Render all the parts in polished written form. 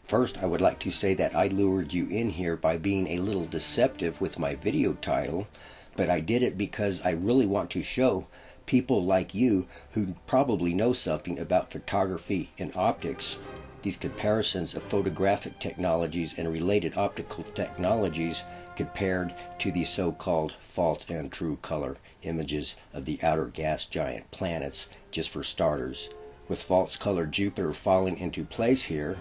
First, I would like to say that I lured you in here by being a little deceptive with my video title, but I did it because I really want to show people like you who probably know something about photography and optics, these comparisons of photographic technologies and related optical technologies compared to the so-called false and true color images of the outer gas giant planets, just for starters. With false color Jupiter falling into place here,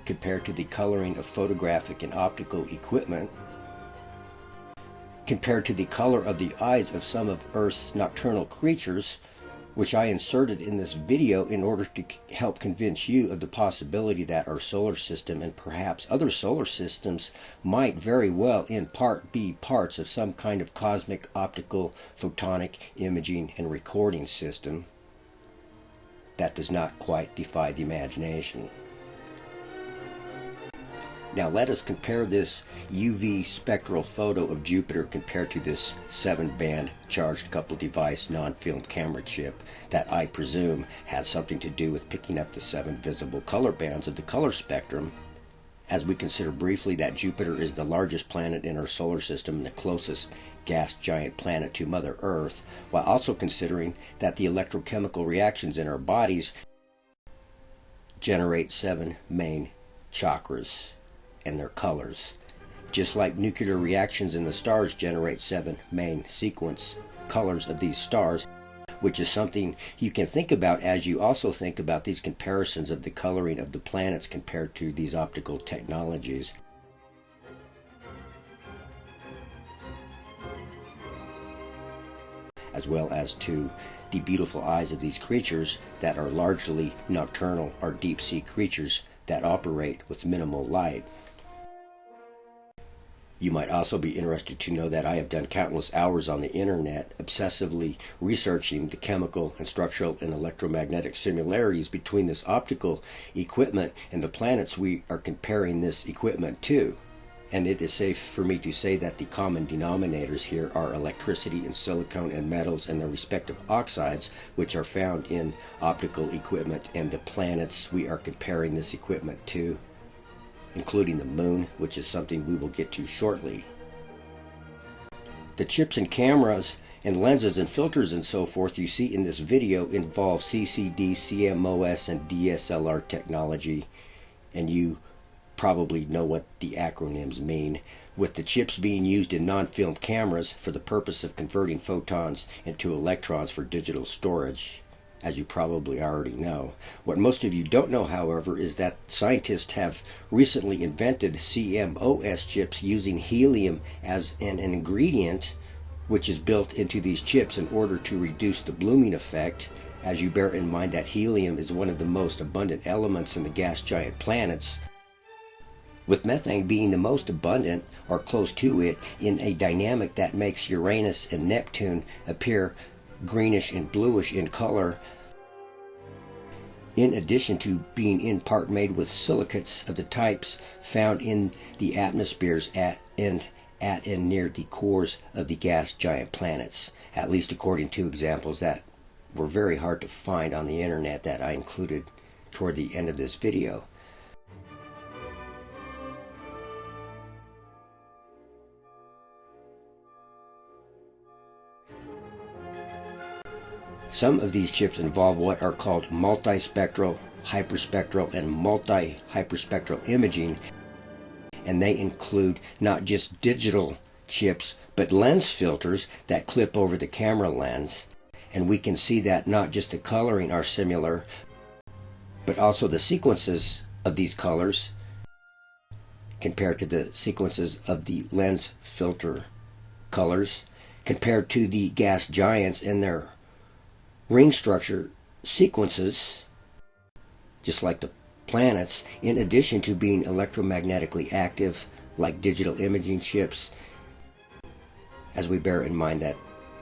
compared to the coloring of photographic and optical equipment, compared to the color of the eyes of some of Earth's nocturnal creatures, which I inserted in this video in order to help convince you of the possibility that our solar system and perhaps other solar systems might very well in part be parts of some kind of cosmic optical photonic imaging and recording system that does not quite defy the imagination. Now let us compare this UV spectral photo of Jupiter compared to this 7-band charged coupled device non-film camera chip that I presume has something to do with picking up the 7 visible color bands of the color spectrum, as we consider briefly that Jupiter is the largest planet in our solar system and the closest gas giant planet to Mother Earth, while also considering that the electrochemical reactions in our bodies generate 7 main chakras and their colors, just like nuclear reactions in the stars generate 7 main sequence colors of these stars, which is something you can think about as you also think about these comparisons of the coloring of the planets compared to these optical technologies. As well as to the beautiful eyes of these creatures that are largely nocturnal or deep sea creatures that operate with minimal light. You might also be interested to know that I have done countless hours on the internet obsessively researching the chemical and structural and electromagnetic similarities between this optical equipment and the planets we are comparing this equipment to. And it is safe for me to say that the common denominators here are electricity and silicon and metals and their respective oxides, which are found in optical equipment and the planets we are comparing this equipment to, including the moon, which is something we will get to shortly. The chips and cameras and lenses and filters and so forth you see in this video involve CCD, CMOS, and DSLR technology, and you probably know what the acronyms mean, with the chips being used in non-film cameras for the purpose of converting photons into electrons for digital storage, as you probably already know. What most of you don't know, however, is that scientists have recently invented CMOS chips using helium as an ingredient, which is built into these chips in order to reduce the blooming effect, as you bear in mind that helium is one of the most abundant elements in the gas giant planets, with methane being the most abundant or close to it in a dynamic that makes Uranus and Neptune appear greenish and bluish in color, in addition to being in part made with silicates of the types found in the atmospheres at and near the cores of the gas giant planets, at least according to examples that were very hard to find on the internet that I included toward the end of this video. Some of these chips involve what are called multispectral, hyperspectral, and multi-hyperspectral imaging, and they include not just digital chips, but lens filters that clip over the camera lens. And we can see that not just the coloring are similar, but also the sequences of these colors compared to the sequences of the lens filter colors, compared to the gas giants and their ring structure sequences, just like the planets, in addition to being electromagnetically active like digital imaging chips, as we bear in mind that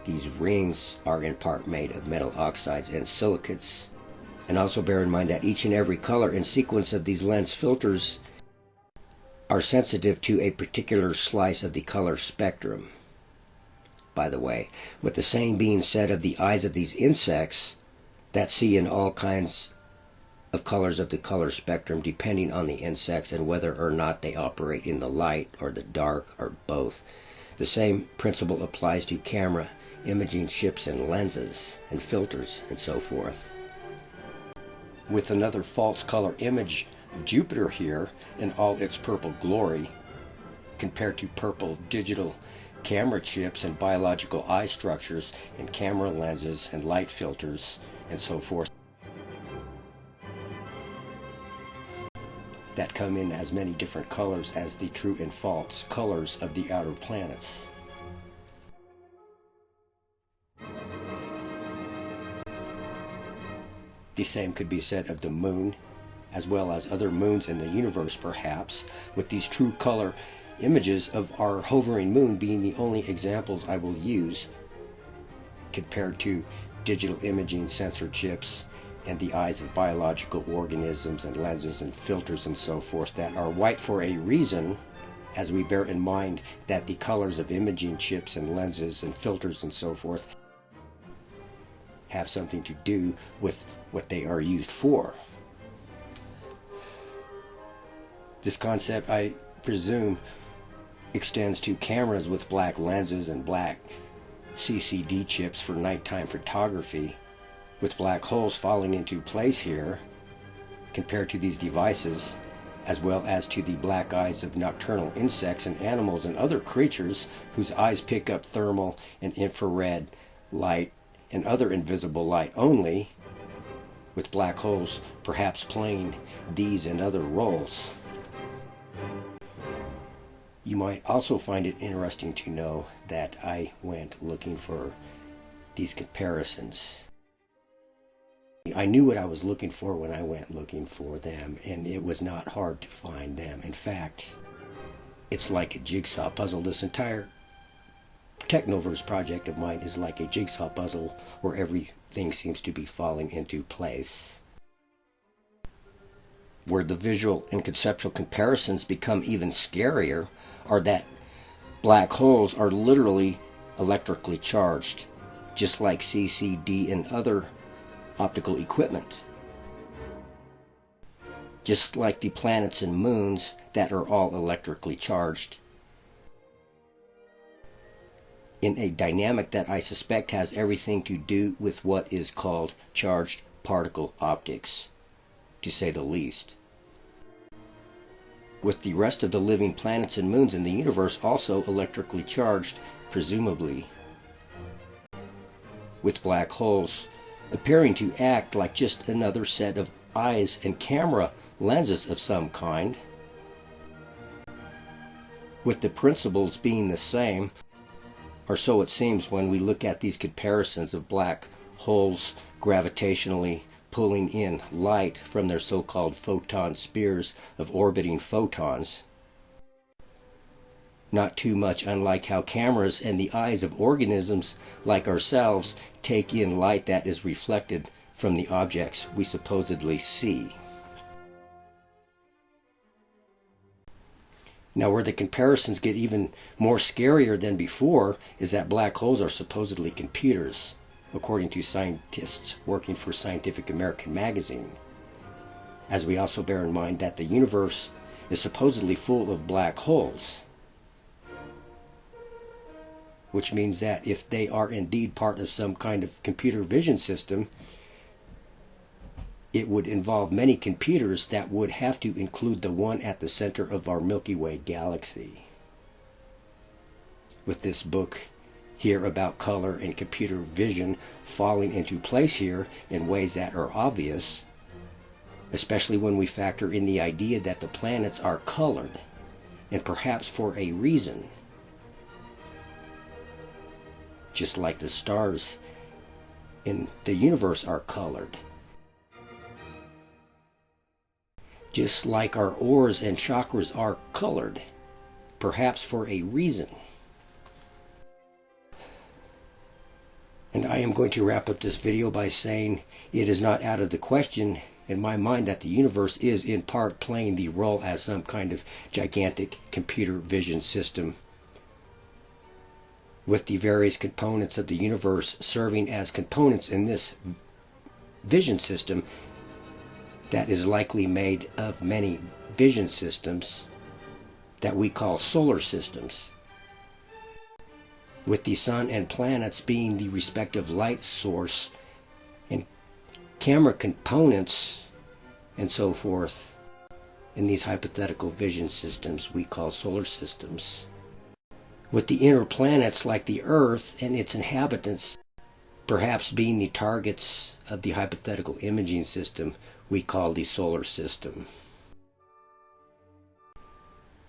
these rings are in part made of metal oxides and silicates, and also bear in mind that each and every color and sequence of these lens filters are sensitive to a particular slice of the color spectrum. By the way, with the same being said of the eyes of these insects that see in all kinds of colors of the color spectrum depending on the insects and whether or not they operate in the light or the dark or both. The same principle applies to camera, imaging chips and lenses and filters and so forth. With another false color image of Jupiter here in all its purple glory, compared to purple digital camera chips and biological eye structures and camera lenses and light filters and so forth that come in as many different colors as the true and false colors of the outer planets. The same could be said of the moon, as well as other moons in the universe perhaps, with these true color images of our hovering moon being the only examples I will use compared to digital imaging sensor chips and the eyes of biological organisms and lenses and filters and so forth that are white for a reason, as we bear in mind that the colors of imaging chips and lenses and filters and so forth have something to do with what they are used for. This concept, I presume, extends to cameras with black lenses and black CCD chips for nighttime photography, with black holes falling into place here compared to these devices, as well as to the black eyes of nocturnal insects and animals and other creatures whose eyes pick up thermal and infrared light and other invisible light only, with black holes perhaps playing these and other roles. You might also find it interesting to know that I went looking for these comparisons. I knew what I was looking for when I went looking for them, and it was not hard to find them. In fact, it's like a jigsaw puzzle. This entire Technoverse project of mine is like a jigsaw puzzle where everything seems to be falling into place. Where the visual and conceptual comparisons become even scarier are that black holes are literally electrically charged, just like CCD and other optical equipment. Just like the planets and moons that are all electrically charged. In a dynamic that I suspect has everything to do with what is called charged particle optics, to say the least. With the rest of the living planets and moons in the universe also electrically charged, presumably. With black holes appearing to act like just another set of eyes and camera lenses of some kind, with the principles being the same, or so it seems when we look at these comparisons of black holes gravitationally pulling in light from their so-called photon spears of orbiting photons. Not too much unlike how cameras and the eyes of organisms like ourselves take in light that is reflected from the objects we supposedly see. Now, where the comparisons get even more scarier than before is that black holes are supposedly computers, according to scientists working for Scientific American magazine, as we also bear in mind that the universe is supposedly full of black holes, which means that if they are indeed part of some kind of computer vision system, it would involve many computers that would have to include the one at the center of our Milky Way galaxy. With this book here about color and computer vision falling into place here in ways that are obvious, especially when we factor in the idea that the planets are colored, and perhaps for a reason. Just like the stars in the universe are colored. Just like our auras and chakras are colored, perhaps for a reason. And I am going to wrap up this video by saying it is not out of the question in my mind that the universe is in part playing the role as some kind of gigantic computer vision system, with the various components of the universe serving as components in this vision system that is likely made of many vision systems that we call solar systems, with the sun and planets being the respective light source and camera components and so forth in these hypothetical vision systems we call solar systems, with the inner planets like the Earth and its inhabitants perhaps being the targets of the hypothetical imaging system we call the solar system.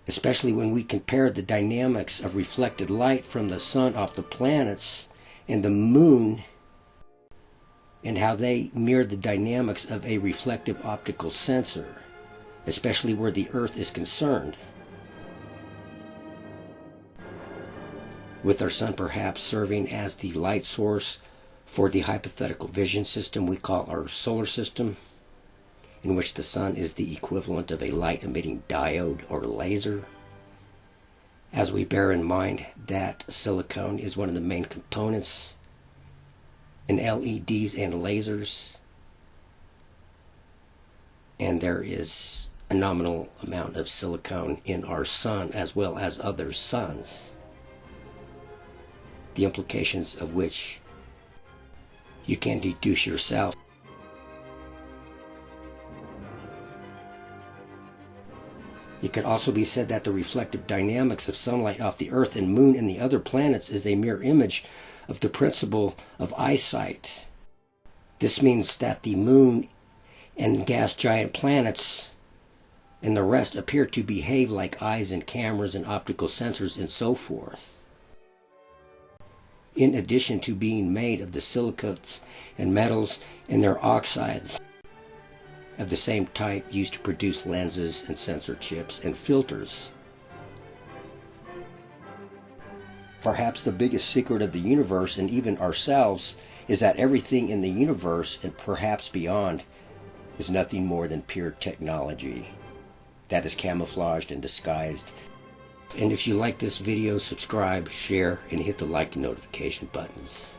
Especially when we compare the dynamics of reflected light from the sun off the planets and the moon and how they mirror the dynamics of a reflective optical sensor, especially where the Earth is concerned, with our sun perhaps serving as the light source for the hypothetical vision system we call our solar system, in which the sun is the equivalent of a light-emitting diode or laser, as we bear in mind that silicon is one of the main components in LEDs and lasers, and there is a nominal amount of silicon in our sun as well as other suns, the implications of which you can deduce yourself. It could also be said that the reflective dynamics of sunlight off the Earth and Moon and the other planets is a mirror image of the principle of eyesight. This means that the Moon and gas giant planets and the rest appear to behave like eyes and cameras and optical sensors and so forth, in addition to being made of the silicates and metals and their oxides of the same type used to produce lenses and sensor chips and filters. Perhaps the biggest secret of the universe and even ourselves is that everything in the universe and perhaps beyond is nothing more than pure technology that is camouflaged and disguised. And if you like this video, subscribe, share, and hit the like and notification buttons.